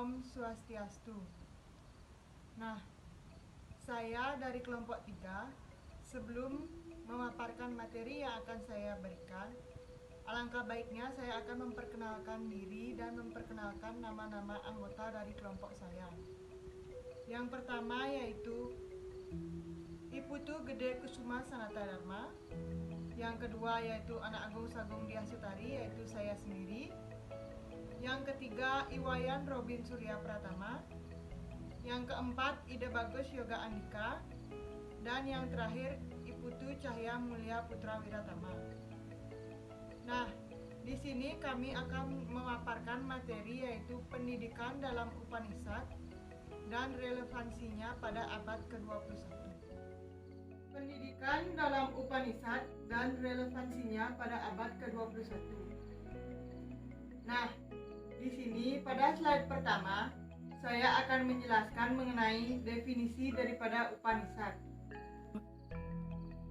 Om Swastiastu. Nah, saya dari kelompok 3, sebelum memaparkan materi yang akan saya berikan, alangkah baiknya saya akan memperkenalkan diri dan memperkenalkan nama-nama anggota dari kelompok saya. Yang pertama yaitu Iputu Gede Kusuma Sanata Dharma. Yang kedua yaitu Anak Agung Sagung Diah Sutari, yaitu saya sendiri. Yang ketiga Iwayan Robin Surya Pratama. Yang keempat Ide Bagus Yoga Andika. Dan yang terakhir Iputu Cahya Mulia Putra Wiratama. Nah, di sini kami akan memaparkan materi yaitu pendidikan dalam Upanishad dan relevansinya pada abad ke-21. Pendidikan dalam Upanishad dan relevansinya pada abad ke-21. Nah, di sini pada slide pertama saya akan menjelaskan mengenai definisi daripada Upanishad.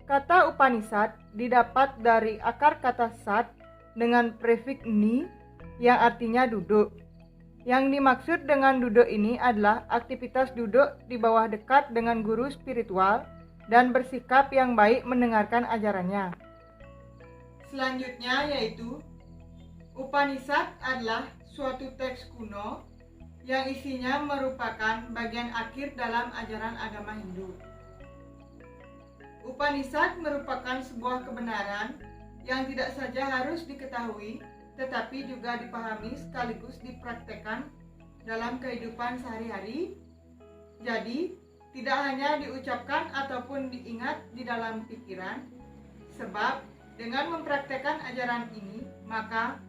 Kata Upanishad didapat dari akar kata sat dengan prefiks ni yang artinya duduk. Yang dimaksud dengan duduk ini adalah aktivitas duduk di bawah dekat dengan guru spiritual dan bersikap yang baik mendengarkan ajarannya. Selanjutnya yaitu Upanishad adalah suatu teks kuno yang isinya merupakan bagian akhir dalam ajaran agama Hindu. Upanishad merupakan sebuah kebenaran yang tidak saja harus diketahui, tetapi juga dipahami sekaligus dipraktekkan dalam kehidupan sehari-hari. Jadi, tidak hanya diucapkan ataupun diingat di dalam pikiran, sebab dengan mempraktekkan ajaran ini, maka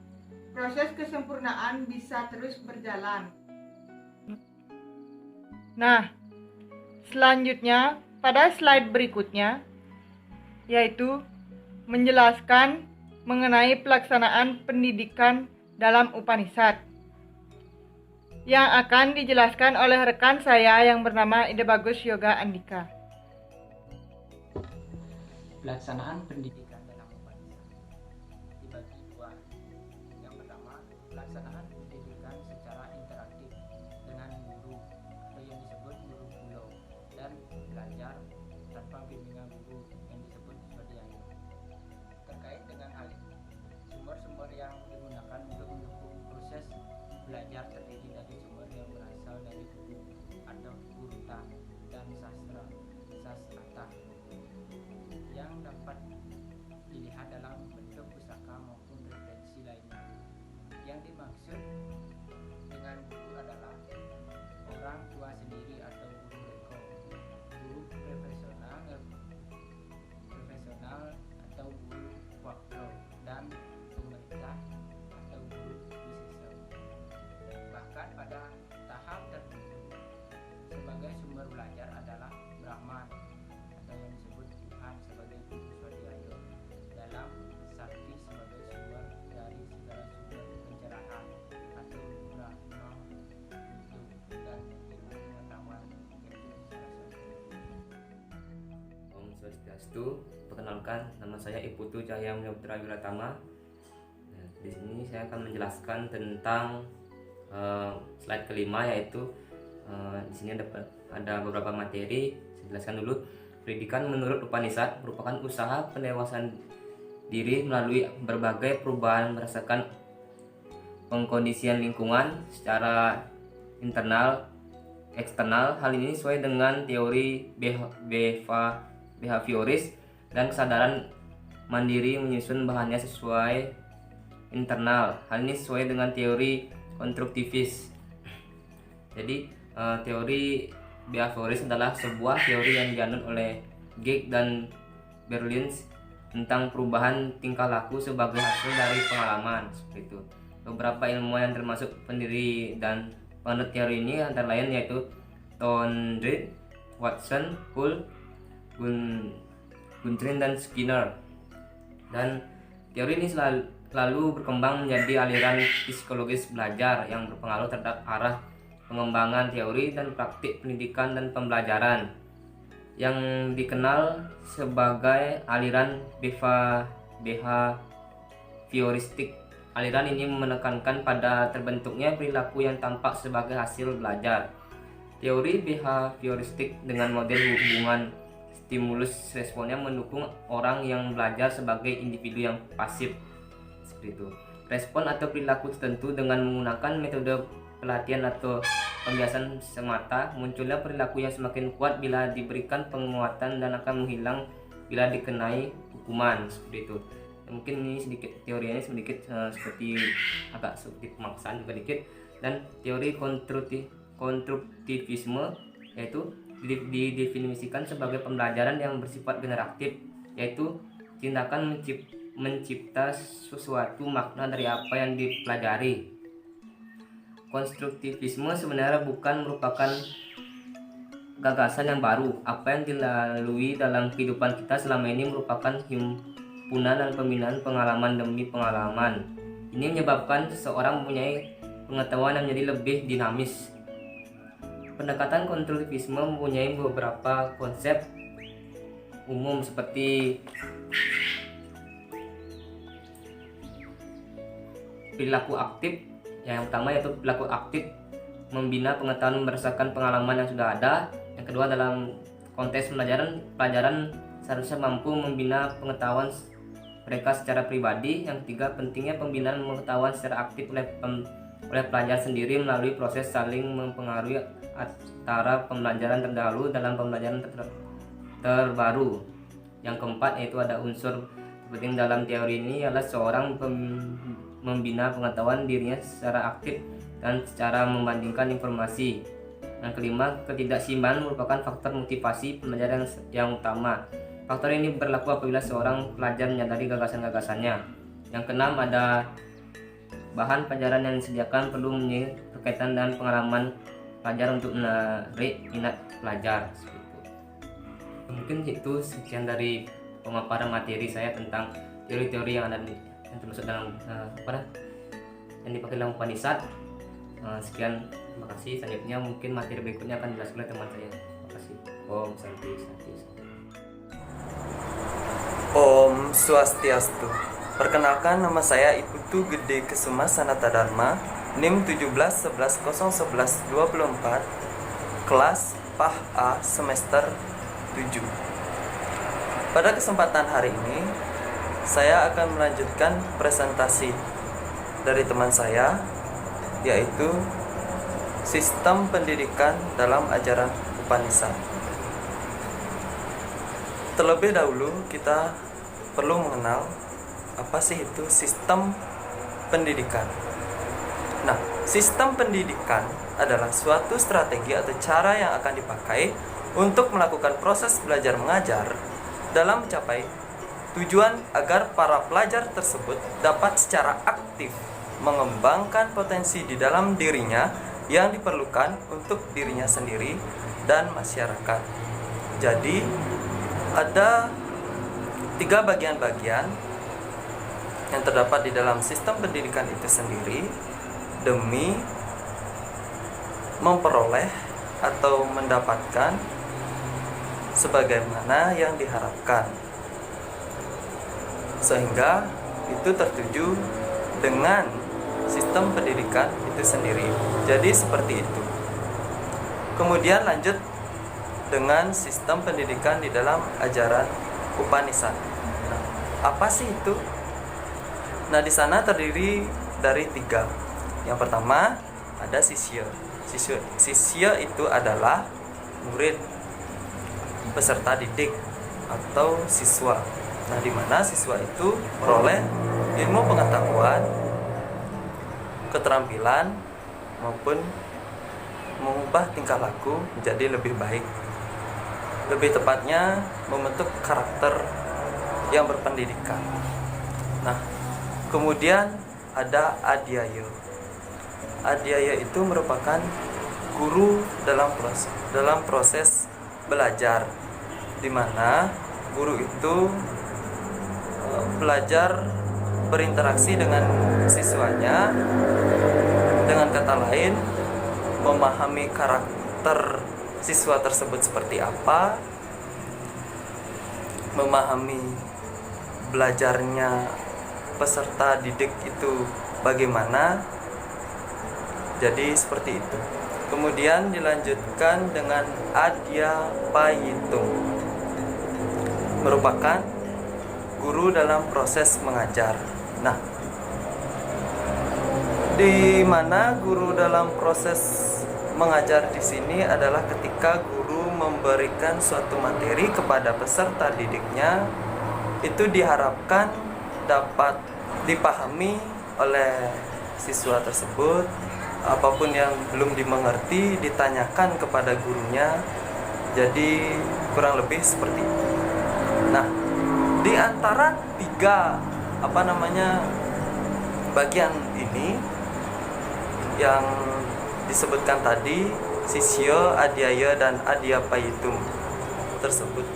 proses kesempurnaan bisa terus berjalan. Nah, selanjutnya pada slide berikutnya, yaitu menjelaskan mengenai pelaksanaan pendidikan dalam Upanishad yang akan dijelaskan oleh rekan saya yang bernama Ide Bagus Yoga Andika. Pelaksanaan pendidikan dalam Upanishad dibagi dua. Yang pertama, pelaksanaan pendidikan secara interaktif dengan guru atau yang disebut guru pulau, dan belajar tanpa bimbingan guru yang disebut swadhyaya. Terkait dengan hal ini, sumber-sumber yang digunakan untuk mendukung proses belajar terdiri dari sumber yang berasal dari guru atau guruta dan sastrata yang dapat dilihat dalam bentuk pusaka maupun referensi lainnya. Yang dimaksud dengan guru adalah orang tua sendiri atau guru reko, guru profesional atau guru wakil, dan pemerintah atau guru wisesa. Bahkan pada tahap tertentu, sebagai sumber belajar adalah Brahman atau yang disebut Tuhan sebagai guru swadhyaya, dalam sakti sebagai sumber dari segala sumber pencerahan atau Brahma hidup dan ilmu pengetahuan yaitu saraswati. Om Swastiastu. Perkenalkan, nama saya Iputu Cahya Mulia Putra Wiratama. Nah, di sini saya akan menjelaskan tentang slide kelima, yaitu di sini ada beberapa materi. Saya jelaskan dulu. Pendidikan menurut Upanishad merupakan usaha pendewasaan diri melalui berbagai perubahan berdasarkan pengkondisian lingkungan secara internal, eksternal. Hal ini sesuai dengan teori behavioris dan kesadaran mandiri menyusun bahannya sesuai internal. Hal ini sesuai dengan teori konstruktivis. Jadi teori behavioris adalah sebuah teori yang dianut oleh Geek dan Berlins tentang perubahan tingkah laku sebagai hasil dari pengalaman, seperti itu. Beberapa ilmuwan yang termasuk pendiri dan penganut teori ini antara lain yaitu Thorndike, Watson, Hull, Guthrie, dan Skinner. Dan teori ini selalu berkembang menjadi aliran psikologis belajar yang berpengaruh terhadap arah pengembangan teori dan praktik pendidikan dan pembelajaran, yang dikenal sebagai aliran behavioristik Aliran ini menekankan pada terbentuknya perilaku yang tampak sebagai hasil belajar. Teori behavioristik dengan model hubungan stimulus responnya mendukung orang yang belajar sebagai individu yang pasif. Seperti itu. Respon atau perilaku tertentu dengan menggunakan metode pelatihan atau pembiasan semata, munculnya perilaku yang semakin kuat bila diberikan penguatan dan akan menghilang bila dikenai hukuman. Seperti itu. Mungkin ini sedikit teorinya sedikit seperti agak seperti pemaksaan juga dikit. Dan teori konstruktivisme yaitu didefinisikan sebagai pembelajaran yang bersifat generatif, yaitu tindakan mencipta sesuatu makna dari apa yang dipelajari. Konstruktivisme sebenarnya bukan merupakan gagasan yang baru. Apa yang dilalui dalam kehidupan kita selama ini merupakan himpunan dan pembinaan pengalaman demi pengalaman. Ini menyebabkan seseorang mempunyai pengetahuan yang menjadi lebih dinamis. Pendekatan konstruktivisme mempunyai beberapa konsep umum seperti perilaku aktif. Yang pertama yaitu perilaku aktif membina pengetahuan berdasarkan pengalaman yang sudah ada. Yang kedua, dalam konteks pelajaran seharusnya mampu membina pengetahuan mereka secara pribadi. Yang ketiga, pentingnya pembinaan pengetahuan secara aktif oleh pelajar sendiri melalui proses saling mempengaruhi antara pembelajaran terdahulu dalam pembelajaran terbaru. Yang keempat, yaitu ada unsur penting dalam teori ini adalah seorang membina pengetahuan dirinya secara aktif dan secara membandingkan informasi. Yang kelima, ketidakseimbangan merupakan faktor motivasi pembelajaran yang utama. Faktor ini berlaku apabila seorang pelajar menyadari gagasan-gagasannya. Yang keenam, ada bahan pelajaran yang disediakan perlu mempunyai berkaitan dengan pengalaman pelajar untuk menarik minat pelajar. Mungkin itu sekian dari pemaparan materi saya tentang teori-teori yang ada yang termasuk dalam yang dipakai dalam Upanishad. Sekian, terima kasih. Selanjutnya mungkin materi berikutnya akan dijelaskan oleh teman saya. Terima kasih. Om Santi Santi. Om Swastiastu. Perkenalkan, nama saya Iputu Gede Kesuma Sanata Dharma, NIM 17111124, kelas PAH A semester 7. Pada kesempatan hari ini, saya akan melanjutkan presentasi dari teman saya, yaitu sistem pendidikan dalam ajaran Upanishad. Terlebih dahulu kita perlu mengenal apa sih itu sistem pendidikan. Nah, sistem pendidikan adalah suatu strategi atau cara yang akan dipakai untuk melakukan proses belajar mengajar dalam mencapai tujuan agar para pelajar tersebut dapat secara aktif mengembangkan potensi di dalam dirinya yang diperlukan untuk dirinya sendiri dan masyarakat. Jadi, ada 3 bagian-bagian yang terdapat di dalam sistem pendidikan itu sendiri demi memperoleh atau mendapatkan sebagaimana yang diharapkan, sehingga itu tertuju dengan sistem pendidikan itu sendiri. Jadi seperti itu. Kemudian lanjut dengan sistem pendidikan di dalam ajaran Upanishad. Nah, apa sih itu? Nah, di sana terdiri dari 3. Yang pertama ada sisya. Sisya itu adalah murid, peserta didik atau siswa. Nah, di mana siswa itu meroleh ilmu pengetahuan, keterampilan maupun mengubah tingkah laku menjadi lebih baik. Lebih tepatnya membentuk karakter yang berpendidikan. Nah, kemudian ada adhyaya. Adhyaya itu merupakan guru dalam proses belajar, di mana guru itu belajar berinteraksi dengan siswanya, dengan kata lain memahami karakter siswa tersebut seperti apa, memahami belajarnya peserta didik itu bagaimana. Jadi seperti itu. Kemudian dilanjutkan dengan Adyapayitung, merupakan guru dalam proses mengajar. Nah, di mana guru dalam proses mengajar di sini adalah ketika guru memberikan suatu materi kepada peserta didiknya, itu diharapkan dapat dipahami oleh siswa tersebut. Apapun yang belum dimengerti ditanyakan kepada gurunya. Jadi kurang lebih seperti itu. Nah, di antara tiga bagian ini yang disebutkan tadi, Sisya, Adhyaya, dan Adyapayitum tersebut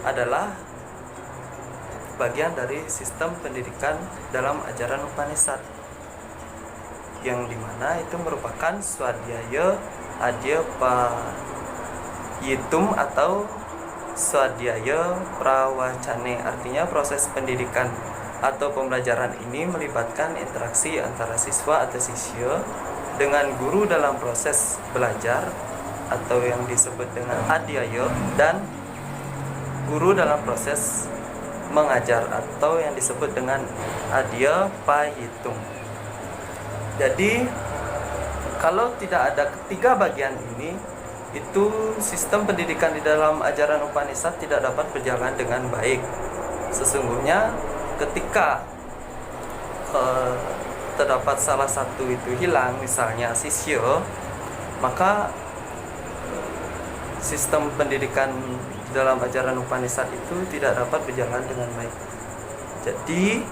adalah bagian dari sistem pendidikan dalam ajaran Upanishad, yang dimana itu merupakan Swadhyaya, Adyapayitum atau Swadhyaya Prawacane. Artinya proses pendidikan atau pembelajaran ini melibatkan interaksi antara siswa atau sisya dengan guru dalam proses belajar atau yang disebut dengan Adhyaya, dan guru dalam proses mengajar atau yang disebut dengan Adyapayitum. Jadi kalau tidak ada ketiga bagian ini, itu sistem pendidikan di dalam ajaran Upanishad tidak dapat berjalan dengan baik. Sesungguhnya ketika terdapat salah satu itu hilang, misalnya sisya, maka sistem pendidikan dalam ajaran Upanishad itu tidak dapat berjalan dengan baik. Jadi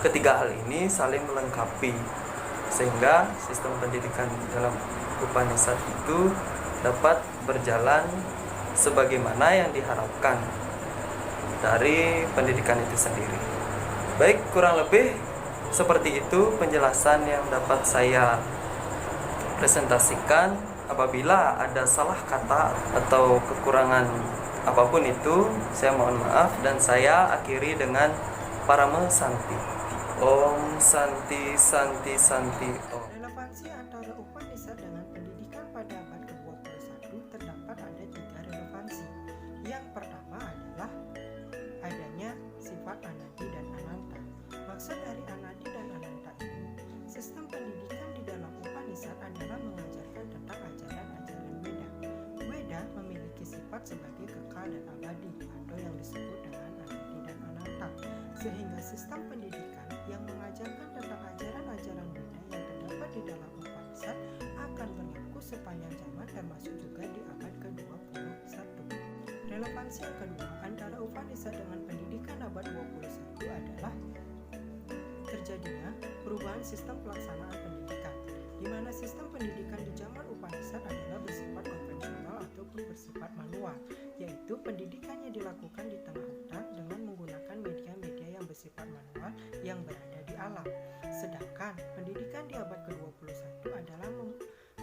ketiga hal ini saling melengkapi sehingga sistem pendidikan dalam Upanishad itu dapat berjalan sebagaimana yang diharapkan dari pendidikan itu sendiri. Baik, kurang lebih seperti itu penjelasan yang dapat saya presentasikan. Apabila ada salah kata atau kekurangan apapun itu, saya mohon maaf, dan saya akhiri dengan Parama Santi. Om Santi Santi Santi Om. Relevansi antara Upanishad dengan pendidikan pada abad ke-21 terdapat ada 3 relevansi. Yang pertama adalah adanya sifat Anadi dan Ananta. Maksud dari Anadi dan Ananta ini, sistem pendidikan di dalam Upanishad adalah mengajarkan tentang ajaran-ajaran Weda. Weda memiliki sifat sebagai kekal dan abadi atau yang disebut dengan Anadi dan Ananta, sehingga sistem pendidikan yang mengajarkan tentang ajaran-ajaran Weda yang terdapat di dalam Upanishad akan berlaku sepanjang zaman, termasuk juga di abad ke-21. Relevansi yang kedua antara Upanishad dengan pendidikan abad 21 adalah terjadinya perubahan sistem pelaksanaan pendidikan, di mana sistem pendidikan di zaman Upanishad adalah bersifat konvensional ataupun bersifat manual, yaitu pendidikannya dilakukan di tengah hutan dengan menggunakan media-media yang bersifat manual yang berada di alam. Sedangkan pendidikan di abad ke-21 adalah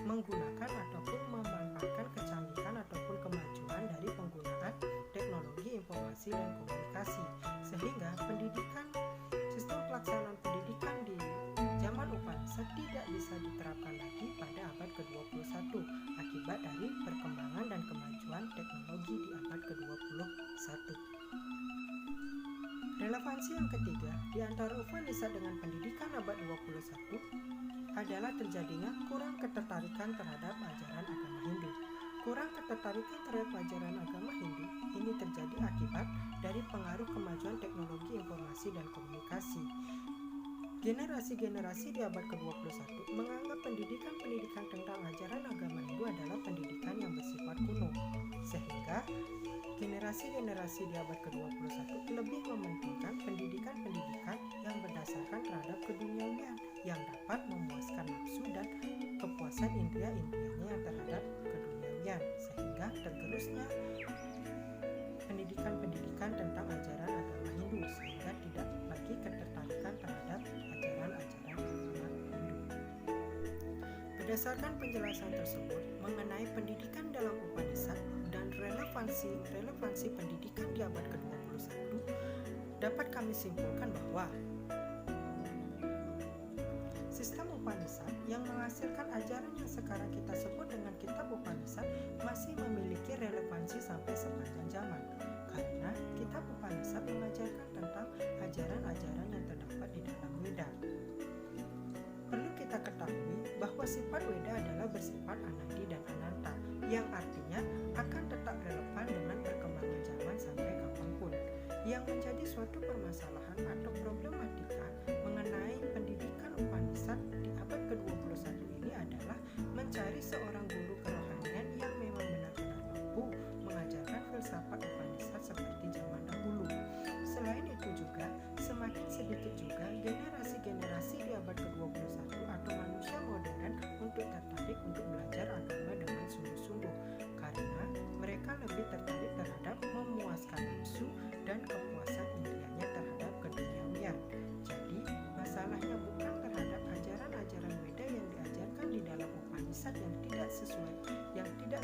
menggunakan ataupun memanfaatkan kecanggihan ataupun kemajuan dari penggunaan teknologi informasi dan komunikasi, sehingga sistem pelaksanaan pendidikan di zaman Upanishad tidak bisa diterapkan lagi pada abad ke-21 akibat dari perkembangan dan kemajuan teknologi di abad ke-21. Relevansi yang ketiga di antara Upanishad dengan pendidikan abad 21 adalah terjadinya kurang ketertarikan terhadap ajaran agama Hindu. Kurang ketertarikan terhadap ajaran agama Hindu ini terjadi akibat dari pengaruh kemajuan teknologi informasi dan komunikasi. Generasi-generasi di abad ke-21 menganggap pendidikan tentang ajaran agama Hindu adalah pendidikan yang bersifat kuno, sehingga generasi-generasi di abad ke-21 lebih mementingkan pendidikan yang berdasarkan terhadap keduniawian yang dapat memuaskan nafsu dan kepuasan indera-inderanya yang terhadap keduniawian, sehingga tergerusnya pendidikan tentang ajaran agama Hindu, sehingga tidak lagi ketertarikan terhadap ajaran-ajaran agama Hindu. Berdasarkan penjelasan tersebut mengenai pendidikan dalam Upanishad dan relevansi pendidikan di abad ke-21, dapat kami simpulkan bahwa Upanishad yang menghasilkan ajaran yang sekarang kita sebut dengan kitab Upanishad masih memiliki relevansi sampai sepanjang zaman, karena kitab Upanishad mengajarkan tentang ajaran-ajaran yang terdapat di dalam Weda. Perlu kita ketahui bahwa sifat Weda adalah bersifat anadi dan ananta, yang artinya akan tetap relevan dengan perkembangan zaman sampai kapanpun. Yang menjadi suatu permasalahan atau problematika mengenai pendidikan Upanishad di abad ke-21 ini adalah mencari seorang guru kerohanian yang memang benar-benar mampu mengajarkan filsafat Upanishad seperti zaman dahulu. Selain itu juga, semakin sedikit juga generasi-generasi di abad ke-21 atau manusia modern untuk tertarik untuk belajar agama dengan sungguh-sungguh, karena mereka lebih tertarik terhadap memuaskan nafsu dan kepuasan indrianya terhadap keduniawian. Jadi, masalahnya bukan terhadap ajaran-ajaran Weda yang diajarkan di dalam Upanishad yang tidak